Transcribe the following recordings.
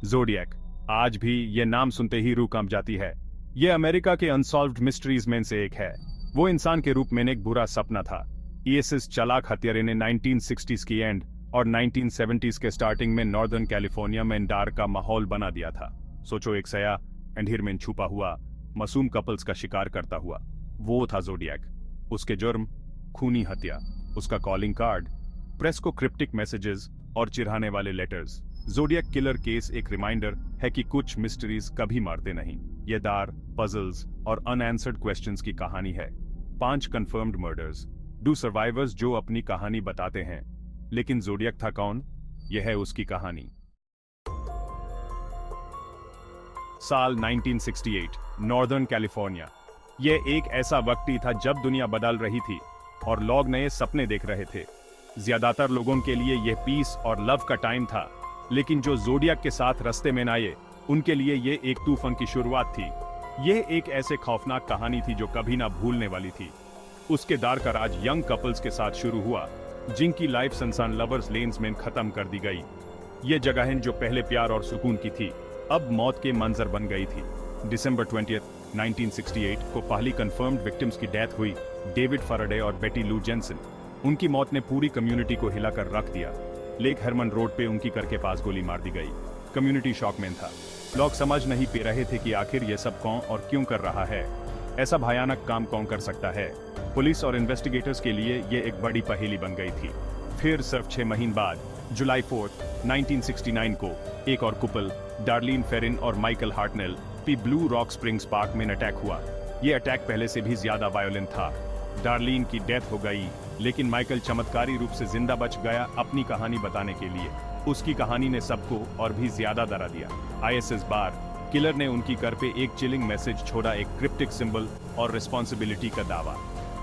Zodiac, आज भी ये नाम सुनते ही रूह कांप जाती है। ये अमेरिका के अनसॉल्व्ड मिस्ट्रीज में से एक है। वो इंसान के रूप में एक बुरा सपना था। ISIS चालाक हत्यारे ने 1960s की एंड और 1970s के स्टार्टिंग में नॉर्दर्न कैलिफोर्निया में डर का माहौल बना दिया था। सोचो, एक सया अंधेर में छुपा हुआ मासूम कपल्स का शिकार करता हुआ। वो था ज़ोडिएक। उसके जुर्म खूनी हत्या, उसका कॉलिंग कार्ड, प्रेस को क्रिप्टिक मैसेजेस और चिढ़ाने वाले लेटर्स। ज़ोडिएक किलर केस एक रिमाइंडर है कि कुछ मिस्ट्रीज कभी मरते नहीं। ये दार, पजल्स और अनआंसर्ड क्वेश्चंस की कहानी है। 5 कंफर्म्ड मर्डर्स, 2 सर्वाइवर्स जो अपनी कहानी बताते हैं। लेकिन ज़ोडिएक था कौन? यह है उसकी कहानी। साल 1968, नॉर्दर्न कैलिफोर्निया। यह एक ऐसा वक्त ही था जब दुनिया बदल रही थी और लोग नए सपने देख रहे थे। ज्यादातर लोगों के लिए यह पीस और लव का टाइम था, लेकिन जो ज़ोडिएक के साथ रास्ते में आए उनके लिए यह एक तूफान की शुरुआत थी। यह एक ऐसे खौफनाक कहानी थी जो कभी ना भूलने वाली थी। उसके दार का राज यंग कपल्स के साथ शुरू हुआ, जिनकी लाइफ सनसान लवर्स लेन्स में खत्म कर दी गई। ये जगहें जो पहले प्यार और सुकून की थी, अब मौत के मंजर बन गई थी। दिसंबर 20, 1968 को पहली कंफर्म्ड विक्टिम्स की डेथ हुई, डेविड फैराडे और बेटी लू जेनसन। उनकी मौत ने पूरी कम्युनिटी को हिलाकर रख दिया। लेक हरमन रोड पे उनकी घर के पास गोली मार दी गई। कम्युनिटी शॉक में था। लोग समझ नहीं पा रहे थे कि आखिर ये सब कौन और क्यों कर रहा है। ऐसा भयानक काम कौन कर सकता है? पुलिस और इन्वेस्टिगेटर्स के लिए ये एक बड़ी पहेली बन गई थी। फिर सिर्फ 6 महीने बाद, जुलाई 4, 1969 को एक और कपल, डार्लिन फेरिन और माइकल हार्टनेल पे ब्लू रॉक स्प्रिंग्स पार्क में अटैक हुआ। ये अटैक पहले से भी ज्यादा वायोलेंट था। डार्लिन की डेथ हो गई, लेकिन माइकल चमत्कारी रूप से जिंदा बच गया अपनी कहानी बताने के लिए। उसकी कहानी ने सबको और भी ज्यादा डरा दिया। ISIS बार किलर ने उनकी घर पे एक चिलिंग मैसेज छोड़ा, एक क्रिप्टिक सिंबल और रिस्पॉन्सिबिलिटी का दावा।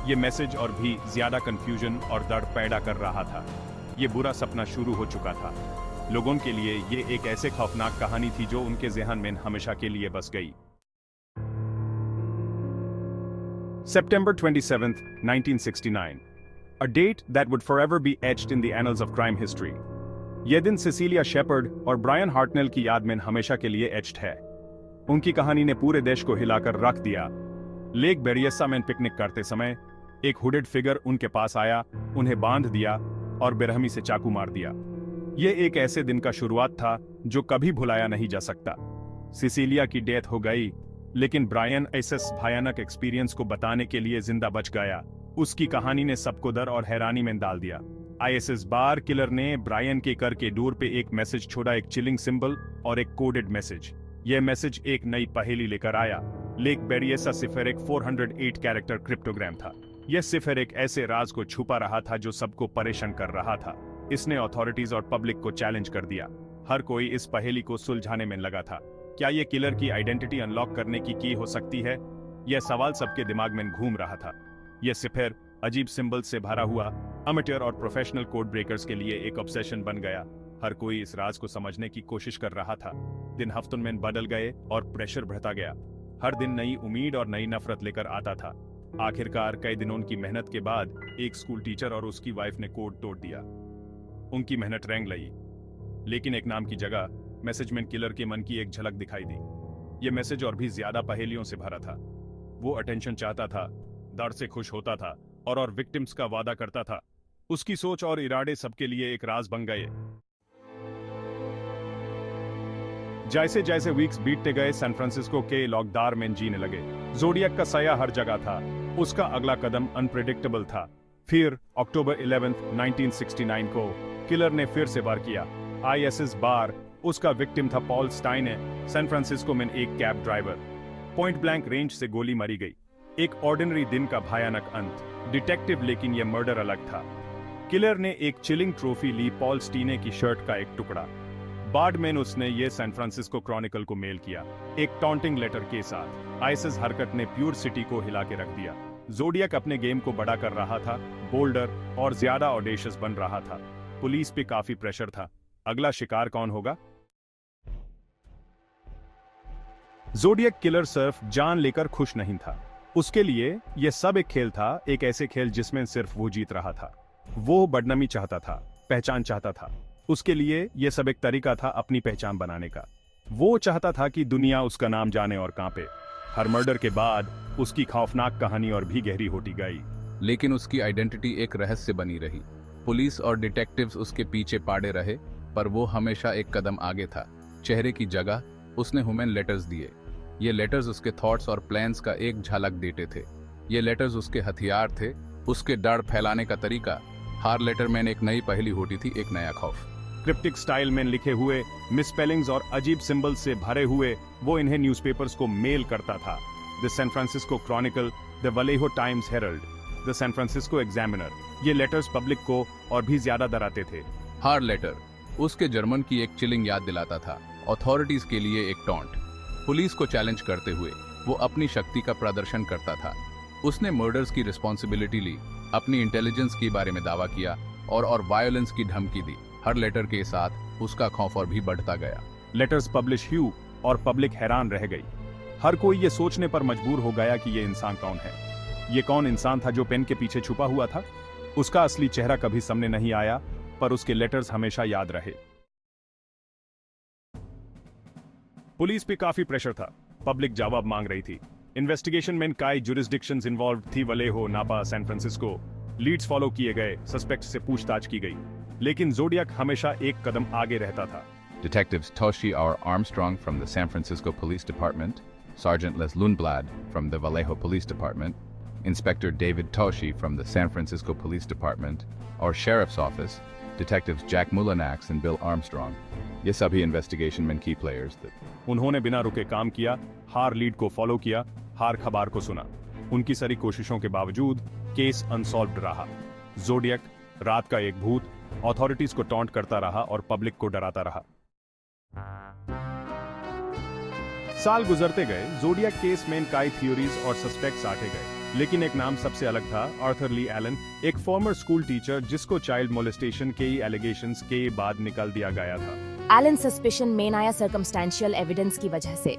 ये मैसेज और भी ज्यादा कंफ्यूजन और दर्द पैदा कर रहा था। ये बुरा सपना शुरू हो चुका था। लोगों के लिए ये एक ऐसे खौफनाक कहानी थी जो उनके ज़हन में हमेशा के लिए बस गई। September 27th, 1969. A date that would forever be etched in the annals of crime history. यह दिन सिसिलिया शेपर्ड और ब्रायन हार्टनेल की याद में हमेशा के लिए एच्ड है। उनकी कहानी ने पूरे देश को हिलाकर रख दिया। लेक बेरियसा में पिकनिक करते समय एक हुडेड फिगर उनके पास आया, उन्हें बांध दिया और बेरहमी से चाकू मार दिया। यह एक ऐसे दिन का शुरुआत था जो कभी भुलाया नहीं जा सकता। सिसिलिया की डेथ हो गई, लेकिन ब्रायन इस भयानक एक्सपीरियंस को बताने के लिए जिंदा बच गया। उसकी कहानी ने सबको डर और हैरानी में डाल दिया। ISIS बार किलर ने ब्रायन के घर के डोर पे एक मैसेज छोड़ा, एक चिलिंग सिंबल और एक कोडेड मैसेज। यह मैसेज एक नई पहेली लेकर आया। लेक बेरियसा सिफर एक 408 कैरेक्टर क्रिप्टोग्राम था। यह सिफर एक ऐसे राज को छुपा रहा था जो सबको परेशान कर रहा था। इसने अथॉरिटीज और पब्लिक को चैलेंज कर दिया। हर कोई इस पहेली को सुलझाने में लगा था। क्या यह किलर की आइडेंटिटी अनलॉक करने की की हो सकती है? यह सवाल सबके दिमाग में घूम रहा था। यह सिफर अजीब सिंबल से भरा हुआ अमेटर और प्रोफेशनल कोड ब्रेकर्स के लिए एक ऑब्सेशन बन गया। हर कोई इस राज को समझने की कोशिश कर रहा था। दिन हफ्तों में बदल गए और प्रेशर बढ़ता गया। हर दिन नई उम्मीद और नई नफरत लेकर आता था। आखिरकार कई दिनों की मेहनत के बाद एक स्कूल टीचर और उसकी वाइफ ने कोड तोड़ दिया। उनकी मेहनत रंग लाई, लेकिन एक नाम की जगह मैसेज में किलर के मन की एक झलक दिखाई दी। यह मैसेज और भी ज्यादा पहेलियों से भरा था। वो अटेंशन चाहता था, दर्द से खुश होता था और विक्टिम्स का वादा करता था। उसकी सोच और इरादे सबके लिए एक राज बन गए। जैसे जैसे वीक्स बीतते गए, सैन फ्रांसिस्को के लॉकडाउन में जीने लगे। ज़ोडिएक का साया हर जगह था। उसका अगला कदम अनप्रेडिक्टेबल था। फिर अक्टूबर 11, 1969 को किलर ने फिर से वार किया। ISIS बार उसका विक्टिम था पॉल स्टाइन। सैन फ्रांसिस्को में एक cab driver point blank range से गोली मारी गई। एक ऑर्डिनरी दिन का भयानक अंत। डिटेक्टिव, लेकिन यह मर्डर अलग था। किलर ने एक चिलिंग ट्रॉफी ली, पॉल स्टीने की शर्ट का एक टुकड़ा। बाद में उसने ये सैन फ्रांसिस्को क्रॉनिकल को मेल किया, एक टॉन्टिंग लेटर के साथ। ISIS हरकत ने प्योर सिटी को हिला के रख दिया। ज़ोडिएक अपने गेम को बड़ा कर रहा था, बोल्डर और ज्यादा ऑडेशियस बन रहा था। पुलिस पे काफी प्रेशर था। अगला शिकार कौन होगा? ज़ोडिएक किलर सिर्फ जान लेकर खुश नहीं था। उसके लिए यह सब एक खेल था, एक ऐसे खेल जिसमें सिर्फ वो जीत रहा था। वो बदनामी चाहता था, पहचान चाहता था। उसके लिए यह सब एक तरीका था अपनी पहचान बनाने का। वो चाहता था कि दुनिया उसका नाम जाने और कांपे। हर मर्डर के बाद उसकी खौफनाक कहानी और भी गहरी होती गई। लेकिन उसकी आइडेंटिटी एक रहस्य बनी रही। पुलिस और डिटेक्टिव्स उसके पीछे पाड़े रहे, पर वो हमेशा एक कदम आगे था। चेहरे की जगह उसने ह्यूमन लेटर्स दिए। ये लेटर्स उसके थॉट्स और प्लान्स का एक झलक देते थे। ये लेटर्स उसके हथियार थे, उसके डर फैलाने का तरीका। हर लेटर में एक नई पहेली होती थी, एक नया खौफ। क्रिप्टिक स्टाइल में लिखे हुए, मिसस्पेलिंग्स और अजीब सिंबल्स से भरे हुए, वो इन्हें न्यूज़पेपर्स को मेल करता था। The San Francisco Chronicle, the Vallejo Times Herald, the San Francisco Examiner. ये लेटर्स पब्लिक को और भी ज्यादा डराते थे। हर लेटर उसके जर्मन की एक चिलिंग याद दिलाता था, अथॉरिटीज के लिए एक टॉन्ट। पुलिस को चैलेंज करते हुए वो अपनी शक्ति का प्रदर्शन करता था। उसने मर्डर्स की रिस्पॉन्सिबिलिटी ली, अपनी इंटेलिजेंस के बारे में दावा किया और वायलेंस की धमकी दी। हर लेटर के साथ उसका खौफ और भी बढ़ता गया। लेटर्स पब्लिश हुई और पब्लिक हैरान रह गई। हर कोई ये सोचने पर मजबूर हो गया कि ये इंसान कौन है। ये कौन इंसान था जो पेन के पीछे छुपा हुआ था? उसका असली चेहरा कभी सामने नहीं आया, पर उसके लेटर्स हमेशा याद रहे। पुलिस पे काफी प्रेशर था, पब्लिक जवाब मांग रही थी। इन्वेस्टिगेशन में कई जुरिस्डिक्शंस इन्वॉल्व थी, वलेहो, नापा, सैन फ्रांसिस्को। लीड्स फॉलो किए गए, सस्पेक्ट से पूछताछ की गई, लेकिन जोडियाक हमेशा एक कदम आगे रहता था। Detectives Toshi R. Armstrong from the San Francisco Police Department, Sergeant Les Lundblad from the Vallejo Police Department, Inspector David Toshi from the San Francisco Police Department, और Sheriff's Office, Detectives Jack Mulanax and Bill Armstrong, ये सभी investigation में की players थे। उन्होंने बिना रुके काम किया, हर लीड को फॉलो किया, हर खबर को सुना। उनकी सारी कोशिशों के बावजूद केस अनसॉल्व्ड रहा। जोडियाक, रात का एक भूत, अथॉरिटीज को टॉन्ट करता रहा और पब्लिक को डराता रहा। साल गुजरते गए, जोडियाक केस में कई थ्योरीज और सस्पेक्ट्स आते गए, लेकिन एक नाम सबसे अलग था, आर्थर ली एलन, एक फॉर्मर स्कूल टीचर जिसको चाइल्ड मोलेस्टेशन के एलिगेशंस के बाद निकाल दिया गया था। एलन सस्पिशन में आया सर्कमस्टेंशियल एविडेंस की वजह से।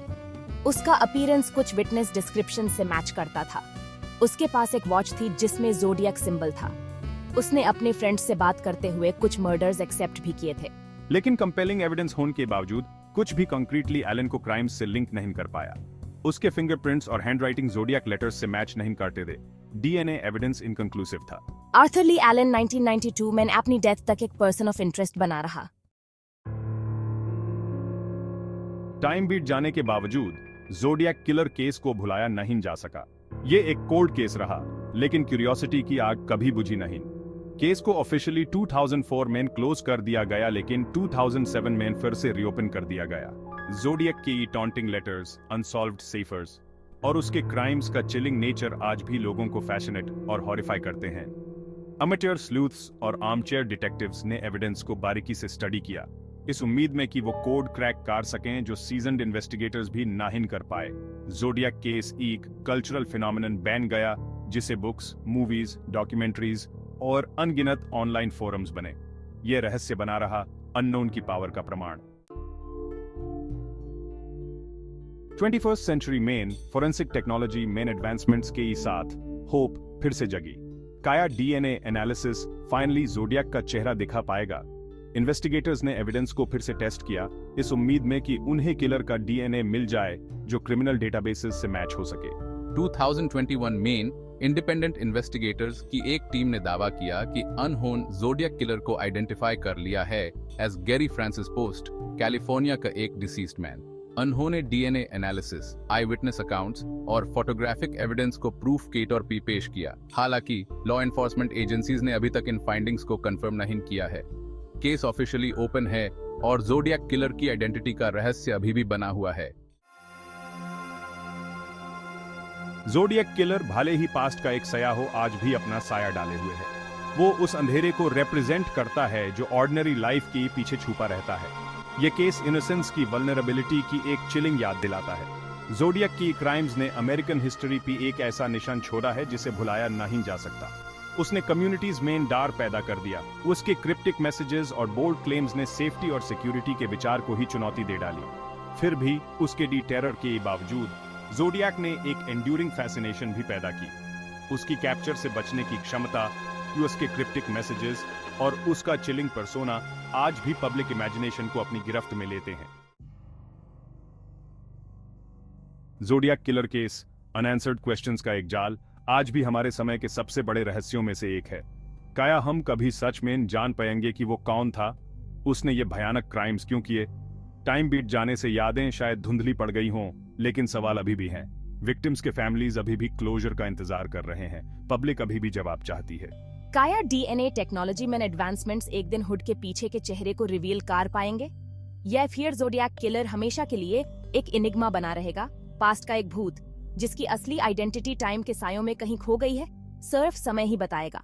उसका अपीयरेंस कुछ विटनेस डिस्क्रिप्शन से मैच करता था। उसके पास एक वॉच थी जिसमें जोडियाक सिंबल था। उसने अपने फ्रेंड से बात करते हुए कुछ मर्डर्स एक्सेप्ट भी किए थे। लेकिन कंपेलिंग एविडेंस होने के बावजूद कुछ भी कंक्रीटली एलन को क्राइम से लिंक नहीं कर पाया। उसके फिंगरप्रिंट्स और हैंडराइटिंग जोडियाक लेटर्स से मैच नहीं करते थे। डीएनए एविडेंस इनकंक्लूसिव था। आर्थर ली एलन 1992 में अपनी डेथ तक एक पर्सन ऑफ इंटरेस्ट बना रहा। टाइम बीत जाने के बावजूद जोडियाक किलर केस को भुलाया नहीं जा सका। ये एक कोल्ड केस रहा, लेकिन क्यूरियोसिटी की आग कभी बुझी नहीं। केस को ऑफिशियली 2004 में क्लोज कर दिया गया, लेकिन 2007 में फिर से रीओपन कर दिया गया। जोडियाक की टॉन्टिंग लेटर्स, अनसॉल्व्ड सेफर्स और उसके क्राइम्स का चिलिंग नेचर आज भी लोगों को फैसिनेट और हॉरिफाई करते हैं। अमेच्योर स्लूथ्स और आर्मचेयर डिटेक्टिव्स ने एविडेंस को बारीकी से स्टडी किया, इस उम्मीद में कि वो कोड क्रैक कर सकें जो सीजन्ड इन्वेस्टिगेटर्स भी नाहिन कर पाए। जोडियाक केस एक कल्चरल फिनोमिनन बन गया, जिसे बुक्स, मूवीज, डॉक्यूमेंट्रीज और अनगिनत ऑनलाइन फोरम्स बने। ये रहस्य बना रहा अननोन की पावर का प्रमाण। 21st सेंचुरी में फोरेंसिक टेक्नोलॉजी में एडवांसमेंट्स के साथ होप फिर से जगी। काया डीएनए एनालिसिस फाइनली जोडियाक का चेहरा दिखा पाएगा। इन्वेस्टिगेटर्स ने एविडेंस को फिर से टेस्ट किया, इस उम्मीद में कि उन्हें किलर का डीएनए मिल जाए जो क्रिमिनल डेटाबेसेस से मैच हो सके। 2021 में इंडिपेंडेंट इन्वेस्टिगेटर्स की एक टीम ने दावा किया कि अनहोन जोडियाक किलर को आइडेंटिफाई कर लिया है as Gary Francis Post, California का एक डिसीज्ड मैन। उन्होंने DNA analysis, eye witness accounts और फोटोग्राफिक एविडेंस को प्रूफ के तौर पर पेश किया। हालांकि लॉ एनफोर्समेंट एजेंसीज ने अभी तक इन फाइंडिंग्स को कंफर्म नहीं किया है। केस ऑफिशियली ओपन है और जोडियाक किलर की आइडेंटिटी का रहस्य अभी भी बना हुआ है। जोडियाक किलर भले ही पास्ट का एक साया हो, आज भी अपना साया डाले हुए है। वो उस अंधेरे को रिप्रेजेंट करता है जो ऑर्डिनरी लाइफ के पीछे छुपा रहता है। ये केस इनोसेंस की वल्नरेबिलिटी की एक चिलिंग याद दिलाता है। जोडियाक की क्राइम्स ने अमेरिकन हिस्ट्री पे एक ऐसा निशान छोड़ा है जिसे भुलाया नहीं जा सकता। उसने कम्युनिटीज में डर पैदा कर दिया। उसके क्रिप्टिक मैसेजेस और बोल्ड क्लेम्स ने सेफ्टी और सिक्योरिटी के विचार को ही चुनौती दे डाली। फिर भी उसके डी टेरर के बावजूद जोडियाक ने एक एंड्यूरिंग फैसिनेशन भी पैदा की। उसकी कैप्चर से बचने की क्षमता, उसके क्रिप्टिक मैसेजेस और उसका चिलिंग पर्सोना आज भी पब्लिक इमेजिनेशन को अपनी गिरफ्त में लेते हैं। जोडियाक किलर केस, अनआंसर्ड क्वेश्चंस का एक जाल, आज भी हमारे समय के सबसे बड़े रहस्यों में से एक है। क्या हम कभी सच में जान पाएंगे कि वो कौन था? उसने ये भयानक क्राइम्स क्यों किए? टाइम बीत जाने से यादें शायद धुंधली पड़ गई हों, लेकिन सवाल अभी भी हैं। विक्टिम्स के फैमिलीज अभी भी क्लोजर का इंतजार कर रहे हैं। पब्लिक अभी भी जवाब चाहती है। क्या डीएनए टेक्नोलॉजी में एडवांसमेंट्स एक दिन हुड के पीछे के चेहरे को रिवील कर पाएंगे, या फिर जोडियाक किलर हमेशा के लिए एक इनिग्मा बना रहेगा, पास्ट का एक भूत जिसकी असली आइडेंटिटी टाइम के सायों में कहीं खो गई है? सिर्फ समय ही बताएगा।